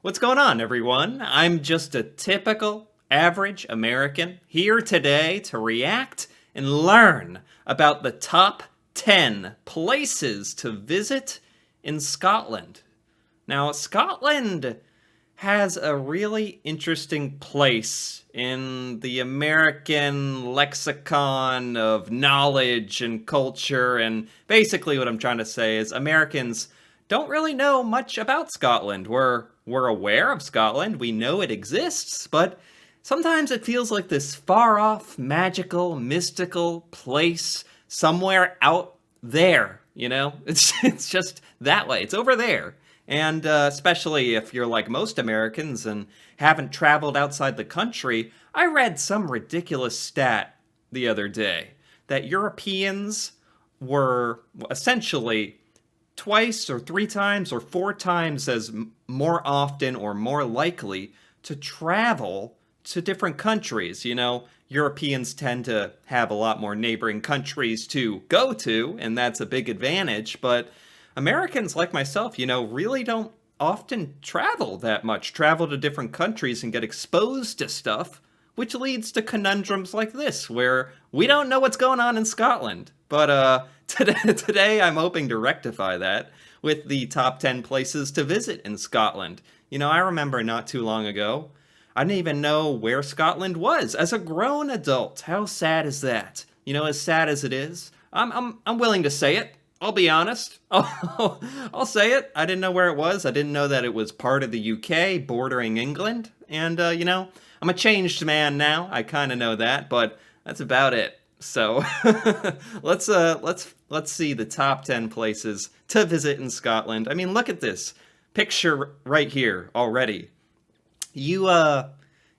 What's going on, everyone? I'm just a typical, average American here today to react and learn about the top 10 places to visit in Scotland. Now, Scotland has a really interesting place in the American lexicon of knowledge and culture, and basically what I'm trying to say is Americans don't really know much about Scotland. We're aware of Scotland, we know it exists, but sometimes it feels like this far off, magical, mystical place somewhere out there, you know? It's just that way. It's over there. And especially if you're like most Americans and haven't traveled outside the country, I read some ridiculous stat the other day that Europeans were essentially twice or three times or four times as more often or more likely to travel to different countries. You know, Europeans tend to have a lot more neighboring countries to go to, and that's a big advantage, but Americans like myself, really don't often travel that much, travel to different countries and get exposed to stuff, which leads to conundrums like this, where we don't know what's going on in Scotland. But today I'm hoping to rectify that with the top 10 places to visit in Scotland. I remember not too long ago, I didn't even know where Scotland was as a grown adult. How sad is that? As sad as it is, I'm willing to say it. I'll be honest. I'll say it. I didn't know where it was. I didn't know that it was part of the UK, bordering England. And I'm a changed man now. I kind of know that, but that's about it. So let's see the top 10 places to visit in Scotland. I mean, look at this picture right here already. You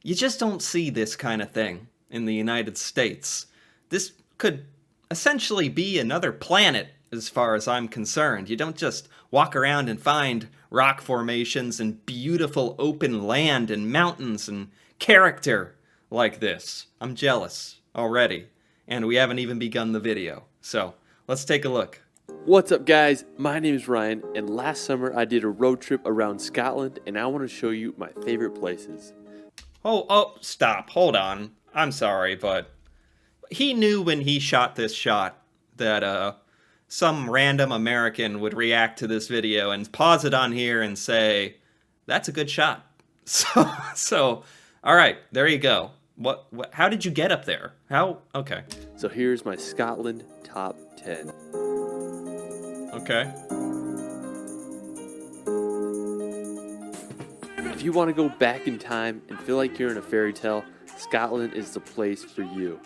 just don't see this kind of thing in the United States. This could essentially be another planet as far as I'm concerned. You don't just walk around and find rock formations and beautiful open land and mountains and character like this. I'm jealous already, and we haven't even begun the video. So let's take a look. What's up, guys? My name is Ryan, and last summer I did a road trip around Scotland, and I want to show you my favorite places. Oh, stop. Hold on. I'm sorry, but he knew when he shot this shot that some random American would react to this video and pause it on here and say, that's a good shot. So, all right, there you go. What, how did you get up there? Okay. So here's my Scotland top 10. Okay. If you want to go back in time and feel like you're in a fairy tale, Scotland is the place for you.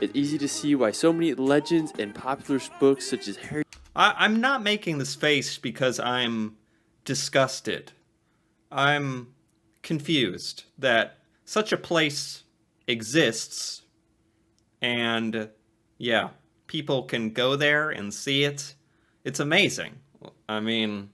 It's easy to see why so many legends and popular books such as Harry... I'm not making this face because I'm disgusted. I'm confused that such a place exists, and yeah, people can go there and see it. It's amazing. I mean,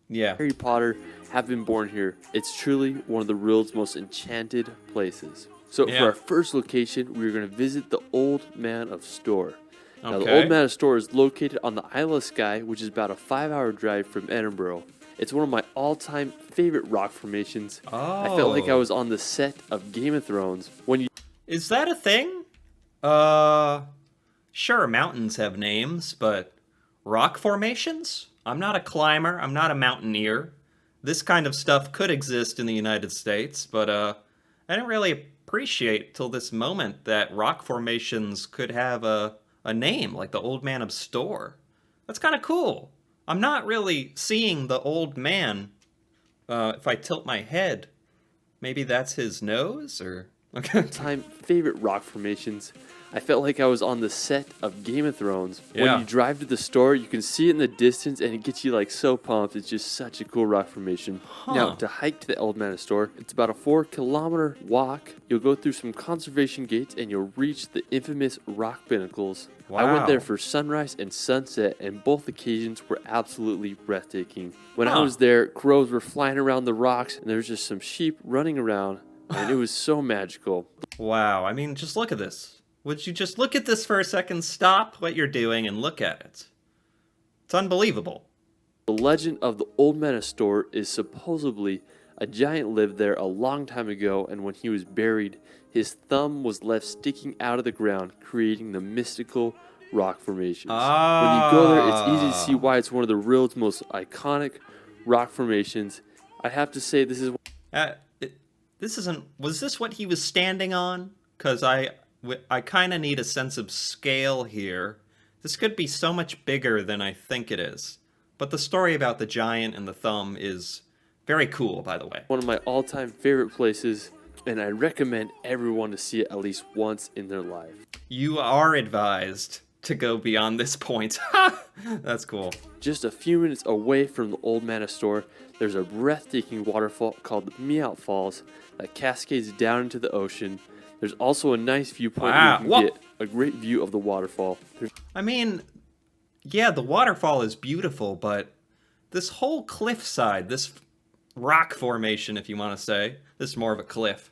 yeah. Harry Potter have been born here. It's truly one of the world's most enchanted places. So for our first location, we're going to visit the Old Man of Storr. Now, the Old Man of Storr is located on the Isle of Skye, which is about a 5-hour drive from Edinburgh. It's one of my all-time favorite rock formations. I felt like I was on the set of Game of Thrones. Is that a thing? Sure, mountains have names, but rock formations? I'm not a climber, I'm not a mountaineer. This kind of stuff could exist in the United States, but I didn't really appreciate till this moment that rock formations could have a name like the Old Man of Storr. That's kind of cool. I'm not really seeing the old man. If I tilt my head, maybe that's his nose, or... Okay. Time favorite rock formations. I felt like I was on the set of Game of Thrones. When you drive to the store, you can see it in the distance, and it gets you like so pumped. It's just such a cool rock formation. Now, to hike to the Old Man of Storr, it's about a 4-kilometer walk. You'll go through some conservation gates, and you'll reach the infamous rock pinnacles. Wow. I went there for sunrise and sunset, and both occasions were absolutely breathtaking. When I was there, crows were flying around the rocks, and there was just some sheep running around, and it was so magical. Wow, I mean, just look at this. Would you just look at this for a second, stop what you're doing, and look at it? It's unbelievable. The legend of the Old Man of Storr is supposedly A giant lived there a long time ago, and when he was buried, his thumb was left sticking out of the ground, creating the mystical rock formations. When you go there, it's easy to see why it's one of the world's most iconic rock formations. I have to say, this is... This isn't... Was this what he was standing on? Because I kind of need a sense of scale here. This could be so much bigger than I think it is. But the story about the giant and the thumb is very cool, by the way. One of my all-time favorite places, and I recommend everyone to see it at least once in their life. You are advised to go beyond this point. That's cool. Just a few minutes away from the Old Mana Store, there's a breathtaking waterfall called Meout Falls that cascades down into the ocean. There's also a nice viewpoint where you can get a great view of the waterfall. I mean, yeah, the waterfall is beautiful, but this whole cliffside, this rock formation, if you want to say, this is more of a cliff.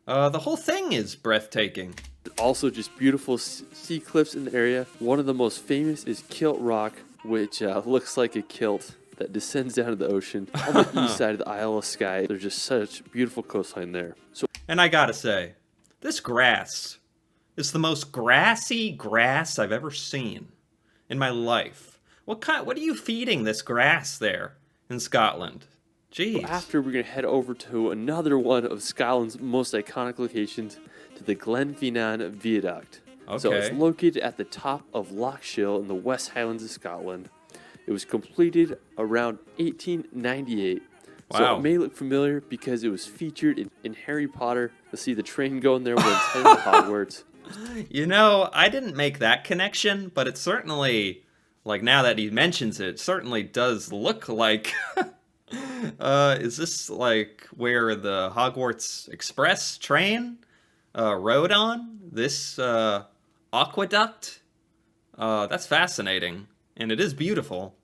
The whole thing is breathtaking. Also, just beautiful sea cliffs in the area. One of the most famous is Kilt Rock, which looks like a kilt that descends down to the ocean. On the east side of the Isle of Skye, there's just such beautiful coastline there. And I gotta say, this grass is the most grassy grass I've ever seen in my life. What are you feeding this grass there in Scotland? Jeez. So after, we're going to head over to another one of Scotland's most iconic locations, to the Glenfinnan Viaduct. Okay. So it's located at the top of Loch Shiel in the West Highlands of Scotland. It was completed around 1898. Wow. So it may look familiar because it was featured in Harry Potter. You'll see the train going there when it's heading to Hogwarts. You know, I didn't make that connection, but it certainly, like now that he mentions it, certainly does look like... is this like where the Hogwarts Express train rode on? This aqueduct? That's fascinating. And it is beautiful.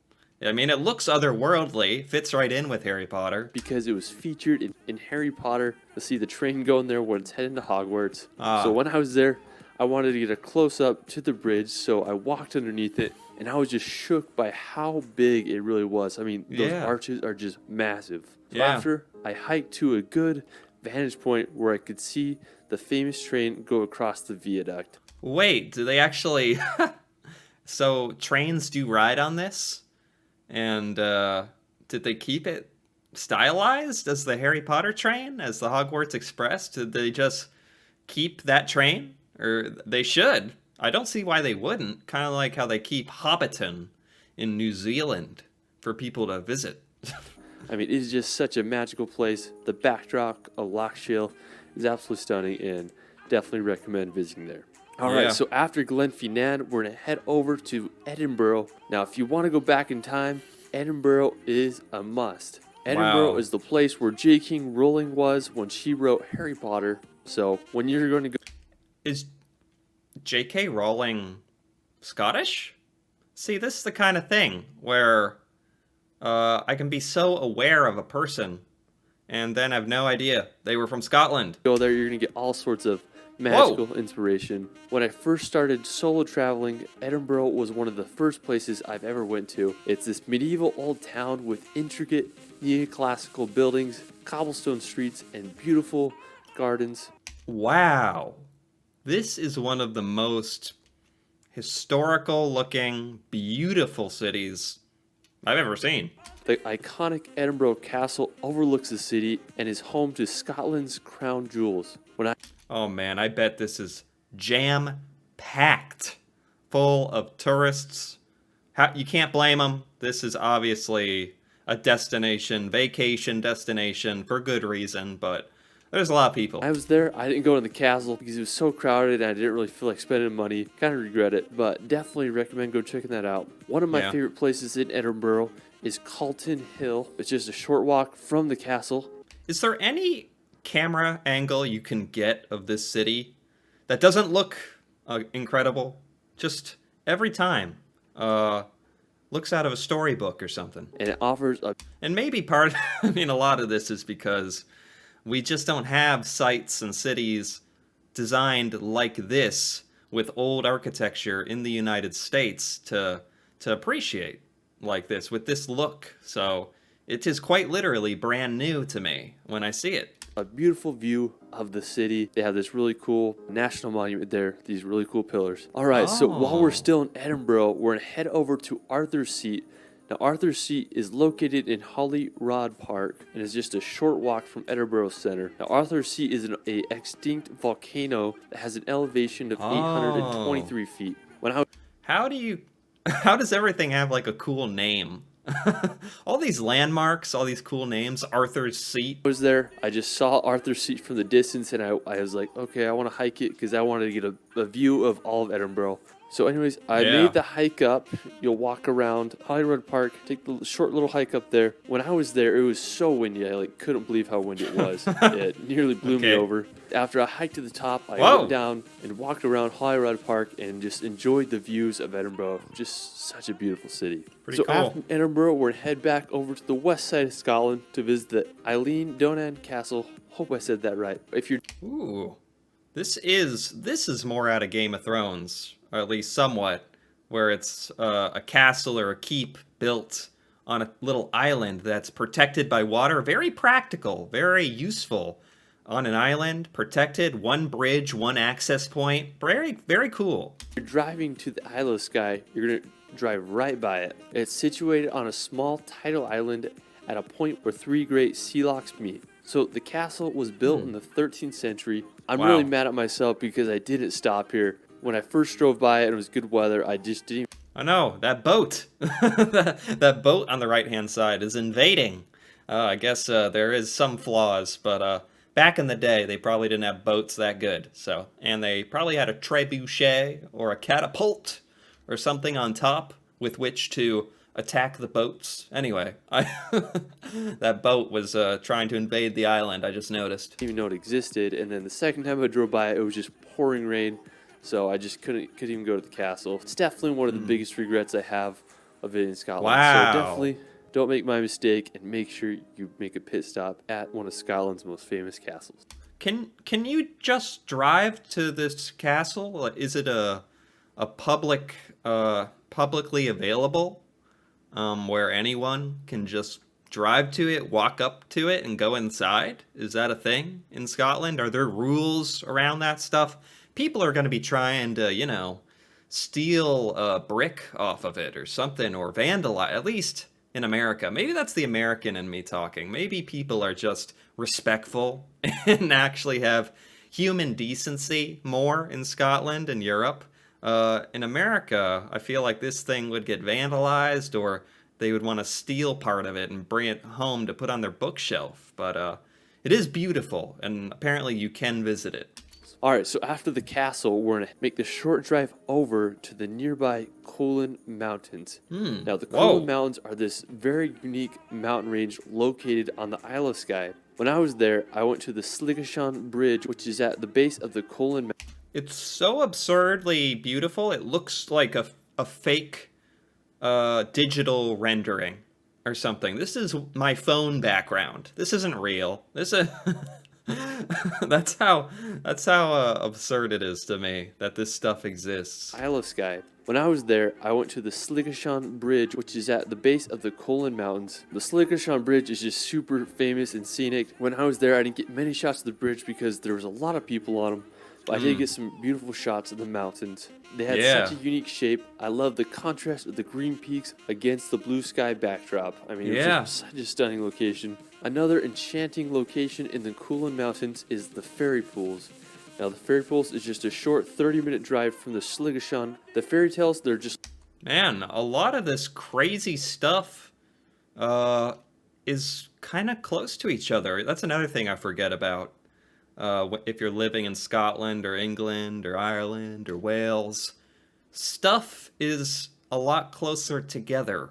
I mean, it looks otherworldly. Fits right in with Harry Potter. Because it was featured in Harry Potter. You'll see the train going there when it's heading to Hogwarts. So when I was there, I wanted to get a close-up to the bridge, so I walked underneath it, and I was just shook by how big it really was. I mean, those arches are just massive. So after, I hiked to a good vantage point where I could see the famous train go across the viaduct. Wait, do they actually... So, trains do ride on this? And did they keep it stylized as the Harry Potter train, as the Hogwarts Express? Did they just keep that train? Or they should. I don't see why they wouldn't. Kind of like how they keep Hobbiton in New Zealand for people to visit. I mean, it is just such a magical place. The backdrop of Loch Shiel is absolutely stunning, and definitely recommend visiting there. All right, so after Glenfinnan, we're going to head over to Edinburgh. Now, if you want to go back in time, Edinburgh is a must. Edinburgh is the place where J.K. Rowling was when she wrote Harry Potter. So when you're going to go... Is J.K. Rowling Scottish? See, this is the kind of thing where I can be so aware of a person and then have no idea they were from Scotland. Go there, you're going to get all sorts of magical inspiration. When I first started solo traveling, Edinburgh was one of the first places I've ever went to. It's this medieval old town with intricate neoclassical buildings, cobblestone streets, and beautiful gardens. Wow. This is one of the most historical looking, beautiful cities I've ever seen. The iconic Edinburgh Castle overlooks the city and is home to Scotland's crown jewels. Oh man, I bet this is jam-packed, full of tourists. You can't blame them. This is obviously a vacation destination for good reason, but there's a lot of people. I was there. I didn't go to the castle because it was so crowded and I didn't really feel like spending money. Kind of regret it, but definitely recommend go checking that out. One of my favorite places in Edinburgh is Calton Hill. It's just a short walk from the castle. Is there any camera angle you can get of this city that doesn't look incredible? Just every time looks out of a storybook or something. And it offers and maybe a lot of this is because we just don't have sites and cities designed like this with old architecture in the United States to appreciate like this with this look. So It is quite literally brand new to me when I see it. A beautiful view of the city. They have this really cool national monument there, these really cool pillars. All right, so while we're still in Edinburgh, we're going to head over to Arthur's Seat. Now, Arthur's Seat is located in Holyrood Park and is just a short walk from Edinburgh Center. Now, Arthur's Seat is an extinct volcano that has an elevation of 823 feet. How does everything have like a cool name? All these landmarks, all these cool names. Arthur's Seat. I was there. I just saw Arthur's Seat from the distance, and I was like, okay, I want to hike it because I wanted to get a view of all of Edinburgh. So anyways, I made the hike up. You'll walk around Holyrood Park, take the short little hike up there. When I was there, it was so windy. I couldn't believe how windy it was. It nearly blew me over. After I hiked to the top, I went down and walked around Holyrood Park and just enjoyed the views of Edinburgh. Just such a beautiful city. Pretty cool. After Edinburgh, we're going to head back over to the west side of Scotland to visit the Eilean Donan Castle. Hope I said that right. Ooh. This is more out of Game of Thrones. Or at least somewhat, where it's a castle or a keep built on a little island that's protected by water. Very practical, very useful. On an island, protected, one bridge, one access point. Very, very cool. You're driving to the Isle of Skye, you're going to drive right by it. It's situated on a small tidal island at a point where three great sea locks meet. So the castle was built in the 13th century. I'm really mad at myself because I didn't stop here. When I first drove by it and it was good weather, I just didn't. I know, that boat. that boat on the right-hand side is invading. I guess there is some flaws, but back in the day, they probably didn't have boats that good. And they probably had a trebuchet or a catapult or something on top with which to attack the boats. Anyway, that boat was trying to invade the island, I just noticed. Didn't even know it existed, and then the second time I drove by it was just pouring rain. So I just couldn't even go to the castle. It's definitely one of the biggest regrets I have of visiting Scotland. Wow. So definitely don't make my mistake and make sure you make a pit stop at one of Scotland's most famous castles. Can you just drive to this castle? Is it a publicly available where anyone can just drive to it, walk up to it, and go inside? Is that a thing in Scotland? Are there rules around that stuff? People are going to be trying to, steal a brick off of it or something, or vandalize, at least in America. Maybe that's the American in me talking. Maybe people are just respectful and actually have human decency more in Scotland and Europe. In America, I feel like this thing would get vandalized, or they would want to steal part of it and bring it home to put on their bookshelf. But it is beautiful, and apparently you can visit it. All right, so after the castle, we're going to make the short drive over to the nearby Cuillin Mountains. Now, the Cuillin Mountains are this very unique mountain range located on the Isle of Skye. When I was there, I went to the Sligashan Bridge, which is at the base of the Cuillin Mountains. It's so absurdly beautiful. It looks like a fake digital rendering or something. This is my phone background. This isn't real. This is... that's how absurd it is to me that this stuff exists. Isle of Skye. When I was there, I went to the Sligashan Bridge, which is at the base of the Cuillin Mountains. The Sligashan Bridge is just super famous and scenic. When I was there, I didn't get many shots of the bridge because there was a lot of people on them. But I did get some beautiful shots of the mountains. They had such a unique shape. I love the contrast of the green peaks against the blue sky backdrop. I mean, it was just such a stunning location. Another enchanting location in the Cuillin Mountains is the Fairy Pools. Now, the Fairy Pools is just a short 30-minute drive from the Sligashan. The fairy tales, they're just... Man, a lot of this crazy stuff is kind of close to each other. That's another thing I forget about. If you're living in Scotland or England or Ireland or Wales, stuff is a lot closer together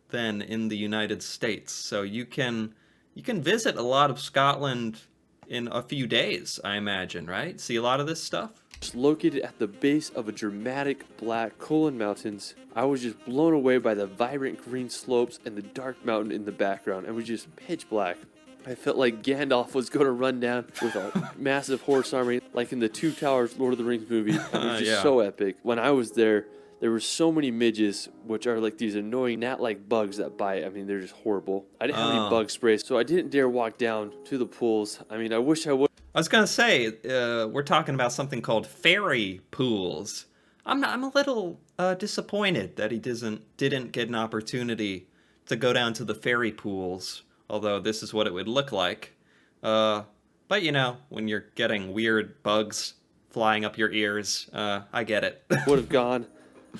than in the United States. So you can visit a lot of Scotland in a few days, I imagine, right? See a lot of this stuff? It's located at the base of a dramatic black Cuillin Mountains. I was just blown away by the vibrant green slopes and the dark mountain in the background. It was just pitch black. I felt like Gandalf was going to run down with a massive horse army, like in the Two Towers Lord of the Rings movie. It was just so epic. When I was there, There were so many midges, which are like these annoying gnat-like bugs that bite. I mean, they're just horrible. I didn't have any bug spray, so I didn't dare walk down to the pools. I mean, I wish I would. I was gonna say, we're talking about something called fairy pools. I'm a little disappointed that he didn't get an opportunity to go down to the fairy pools. Although this is what it would look like. But you know, when you're getting weird bugs flying up your ears, I get it. Would have gone.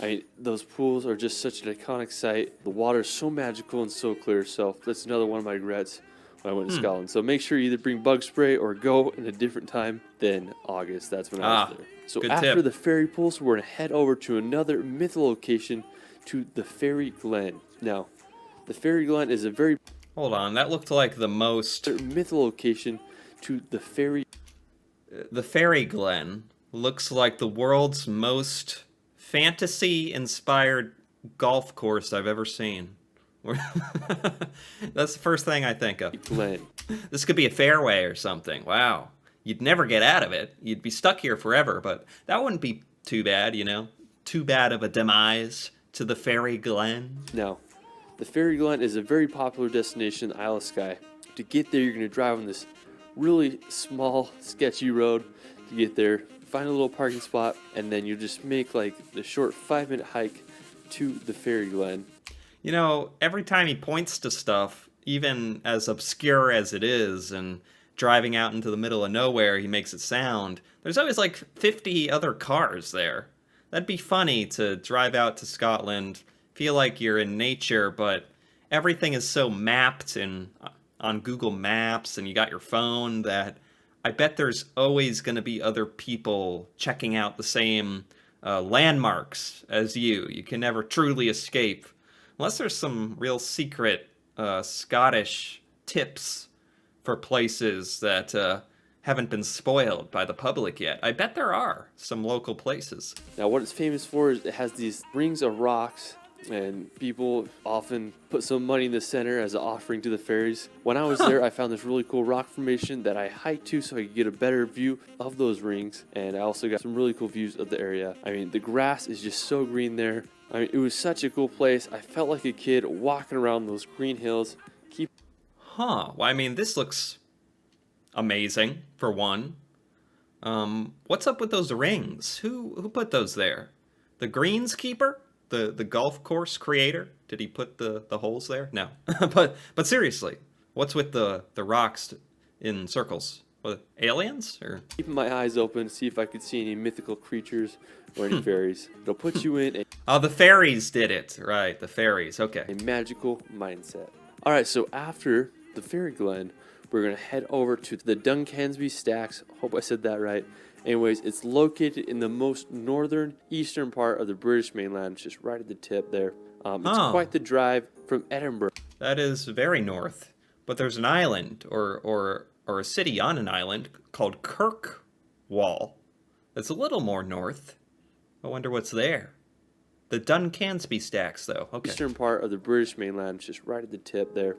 I mean, those pools are just such an iconic sight. The water is so magical and so clear. So that's another one of my regrets when I went to Scotland. So make sure you either bring bug spray or go in a different time than August. That's when I was there. So after the fairy pools, we're going to head over to another mythical location, to the Fairy Glen. Now, the Fairy Glen is a very... Hold on, that looked like the most... mythical location to the Fairy... The Fairy Glen looks like the world's most fantasy-inspired golf course I've ever seen. That's the first thing I think of. Glen. This could be a fairway or something. Wow. You'd never get out of it. You'd be stuck here forever, but that wouldn't be too bad, you know? Too bad of a demise to the Fairy Glen. Now, the Fairy Glen is a very popular destination in the Isle of Skye. To get there, you're going to drive on this really small, sketchy road to get there, find a little parking spot, and then you just make like the short 5-minute hike to the Fairy Glen. You know, every time he points to stuff, even as obscure as it is, and driving out into the middle of nowhere, he makes it sound, there's always like 50 other cars there. That'd be funny to drive out to Scotland, feel like you're in nature, but everything is so mapped and on Google Maps, and you got your phone, that I bet there's always going to be other people checking out the same landmarks as you. You can never truly escape. Unless there's some real secret Scottish tips for places that haven't been spoiled by the public yet. I bet there are some local places. Now, what it's famous for is it has these rings of rocks, and people often put some money in the center as an offering to the fairies. When I was there, I found this really cool rock formation that I hiked to so I could get a better view of those rings, and I also got some really cool views of the area. I mean, the grass is just so green there. I mean, it was such a cool place. I felt like a kid walking around those green hills. Well, I mean, this looks amazing, for one. What's up with those rings? Who put those there? The greenskeeper? The golf course creator? Did he put the holes there? No. but seriously, what's with the rocks in circles? What, aliens? Or keeping my eyes open to see if I could see any mythical creatures or any fairies. It'll put you in the fairies did it. Right, the fairies. Okay. a magical mindset. All right, so after the Fairy Glen, we're going to head over to the Duncansby Stacks. Hope I said that right. Anyways, it's located in the most northern eastern part of the British mainland, just right at the tip there. It's quite the drive from Edinburgh. That is very north. But there's an island or a city on an island called Kirkwall. It's a little more north. I wonder what's there. The Duncansby Stacks, though. Okay. Eastern part of the British mainland, just right at the tip there.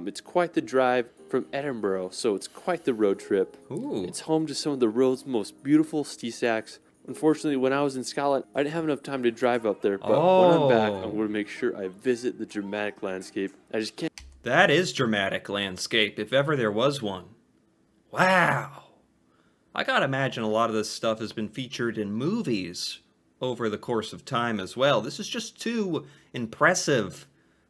It's quite the drive from Edinburgh, so it's quite the road trip. Ooh. It's home to some of the world's most beautiful ski stacks. Unfortunately, when I was in Scotland, I didn't have enough time to drive up there, but when I'm back, I'm going to make sure I visit the dramatic landscape. I just can't... That is dramatic landscape, if ever there was one. Wow. I gotta imagine a lot of this stuff has been featured in movies over the course of time as well. This is just too impressive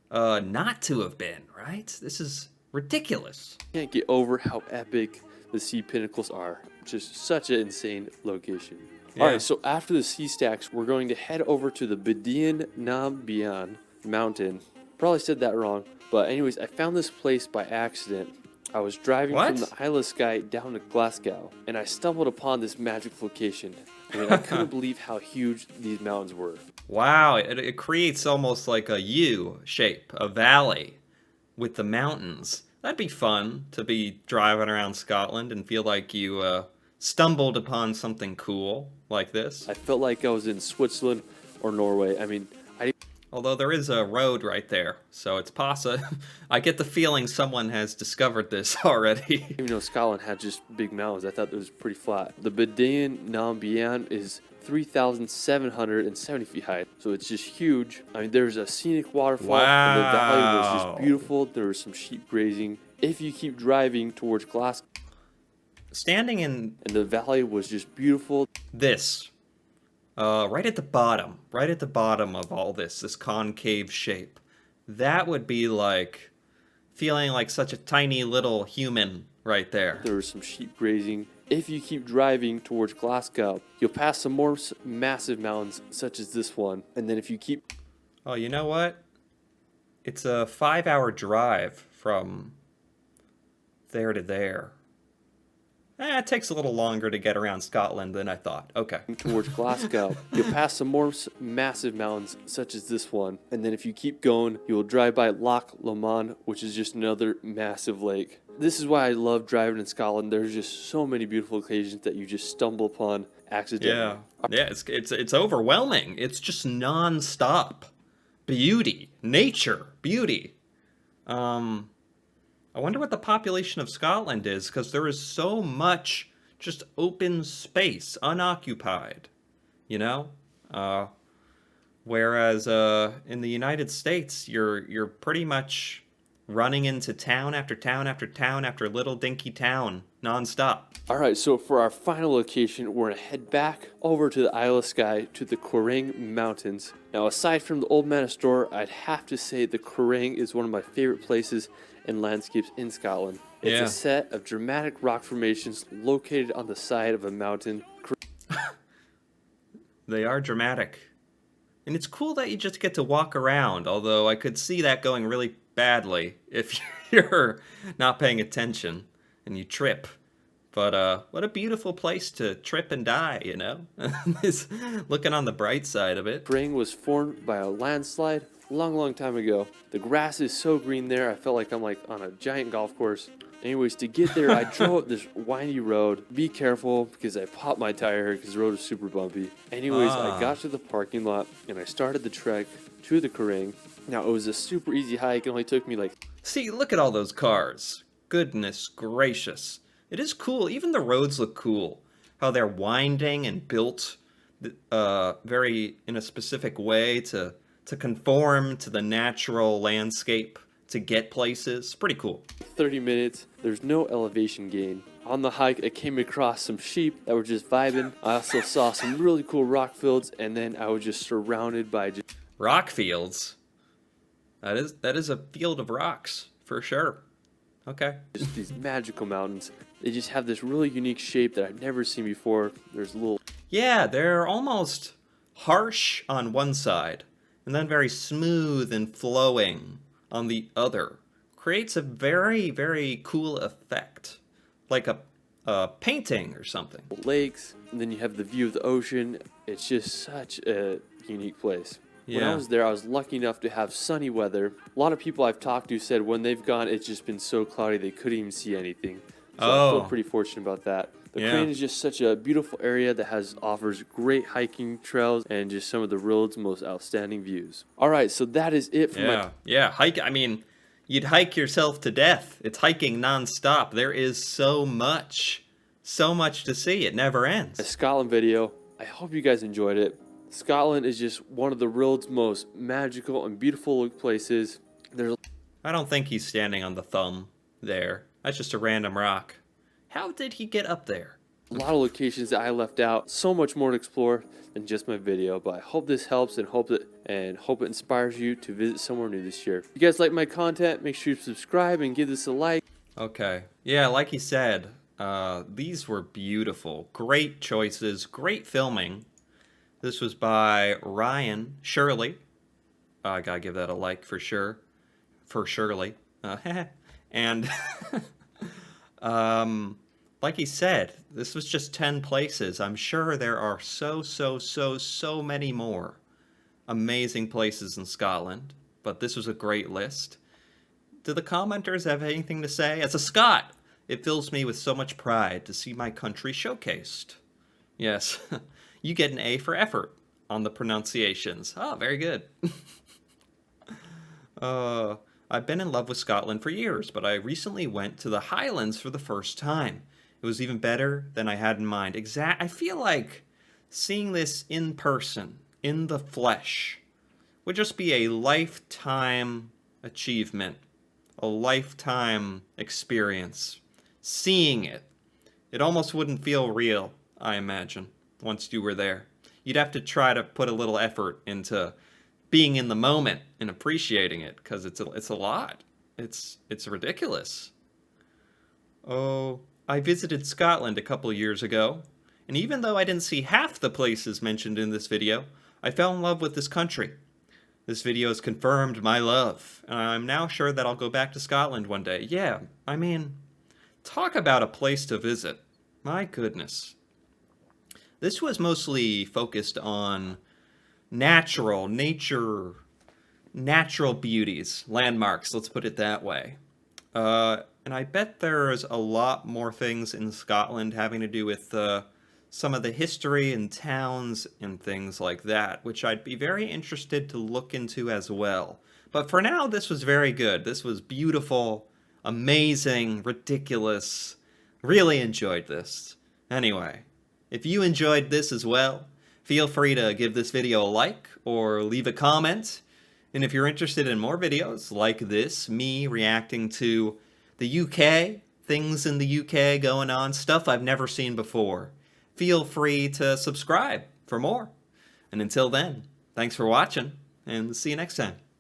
not to have been, right? This is ridiculous. Can't get over how epic the sea pinnacles are. Just such an insane location. Yeah. All right, so after the sea stacks, we're going to head over to the Bedian na Bian mountain. Probably said that wrong, but anyways, I found this place by accident. I was driving from the Isle of Skye down to Glasgow, and I stumbled upon this magic location. I mean, I couldn't believe how huge these mountains were. Wow, it creates almost like a U shape, a valley with the mountains. That'd be fun to be driving around Scotland and feel like you stumbled upon something cool like this. I felt like I was in Switzerland or Norway. I mean, Although there is a road right there, so it's possible. I get the feeling someone has discovered this already. Even though Scotland had just big mountains, I thought it was pretty flat. The Bedain Nambian is 3,770 feet high, so it's just huge. I mean, there's a scenic waterfall, and the valley was just beautiful. There was some sheep grazing. If you keep driving towards Glasgow, standing in... and the valley was just beautiful. This. Right at the bottom of all this concave shape. That would be like feeling like such a tiny little human right there. There was some sheep grazing. If you keep driving towards Glasgow, you'll pass some more massive mountains such as this one. And then if you keep... Oh, you know what? It's a 5-hour drive from there to there. It takes a little longer to get around Scotland than I thought. Okay. Towards Glasgow, you'll pass some more massive mountains such as this one. And then if you keep going, you will drive by Loch Lomond, which is just another massive lake. This is why I love driving in Scotland. There's just so many beautiful occasions that you just stumble upon accidentally. Yeah, it's overwhelming. It's just non-stop beauty, nature, beauty. I wonder what the population of Scotland is, because there is so much just open space, unoccupied, you know? Whereas in the United States, you're pretty much running into town after town after town after little dinky town, nonstop. All right, so for our final location, we're going to head back over to the Isle of Skye to the Quiraing Mountains. Now, aside from the Old Manor Store, I'd have to say the Quiraing is one of my favorite places and landscapes in Scotland. It's a set of dramatic rock formations located on the side of a mountain. They are dramatic. And it's cool that you just get to walk around, although I could see that going really badly if you're not paying attention and you trip. But what a beautiful place to trip and die, you know? Looking on the bright side of it. Quiraing was formed by a landslide long time ago. The grass is so green there, I felt like I'm like on a giant golf course. Anyways, to get there, I drove up this windy road. Be careful, because I popped my tire because the road is super bumpy. Anyways, I got to the parking lot, and I started the trek to the Quiraing. Now, it was a super easy hike. It only took me like... See, look at all those cars. Goodness gracious. It is cool. Even the roads look cool. How they're winding and built very in a specific way to conform to the natural landscape, to get places. Pretty cool. 30 minutes. There's no elevation gain. On the hike, I came across some sheep that were just vibing. I also saw some really cool rock fields, and then I was just surrounded by just... Rock fields? That is a field of rocks, for sure. Okay. Just these magical mountains. They just have this really unique shape that I've never seen before. There's little... Yeah, they're almost harsh on one side, and then very smooth and flowing on the other. Creates a very, very cool effect. Like a painting or something. Lakes, and then you have the view of the ocean. It's just such a unique place. When I was there, I was lucky enough to have sunny weather. A lot of people I've talked to said when they've gone, it's just been so cloudy they couldn't even see anything. So I feel pretty fortunate about that. The Quiraing is just such a beautiful area that offers great hiking trails and just some of the world's most outstanding views. All right, so that is it for my... Yeah, hike. I mean, you'd hike yourself to death. It's hiking nonstop. There is so much to see. It never ends. A Scotland video. I hope you guys enjoyed it. Scotland is just one of the world's most magical and beautiful places. I don't think he's standing on the thumb there. That's just a random rock. How did he get up there? A lot of locations that I left out. So much more to explore than just my video. But I hope this helps and hope it inspires you to visit somewhere new this year. If you guys like my content, make sure you subscribe and give this a like. Okay. Yeah, like he said, these were beautiful. Great choices. Great filming. This was by Ryan Shirley. I gotta give that a like for sure. For Shirley. And like he said, this was just 10 places. I'm sure there are so many more amazing places in Scotland. But this was a great list. Do the commenters have anything to say? As a Scot, it fills me with so much pride to see my country showcased. Yes. You get an A for effort on the pronunciations. Oh, very good. Uh, I've been in love with Scotland for years, but I recently went to the Highlands for the first time. It was even better than I had in mind. I feel like seeing this in person, in the flesh, would just be a lifetime achievement, a lifetime experience. Seeing it, it almost wouldn't feel real, I imagine, once you were there. You'd have to try to put a little effort into being in the moment and appreciating it, because it's a lot. It's ridiculous. Oh, I visited Scotland a couple years ago, and even though I didn't see half the places mentioned in this video, I fell in love with this country. This video has confirmed my love, and I'm now sure that I'll go back to Scotland one day. Yeah, I mean, talk about a place to visit. My goodness. This was mostly focused on natural beauties, landmarks, let's put it that way. And I bet there's a lot more things in Scotland having to do with some of the history and towns and things like that, which I'd be very interested to look into as well. But for now, this was very good. This was beautiful, amazing, ridiculous. Really enjoyed this. Anyway, if you enjoyed this as well, feel free to give this video a like or leave a comment. And if you're interested in more videos like this, me reacting to the UK, things in the UK going on, stuff I've never seen before, feel free to subscribe for more. And until then, thanks for watching, and see you next time.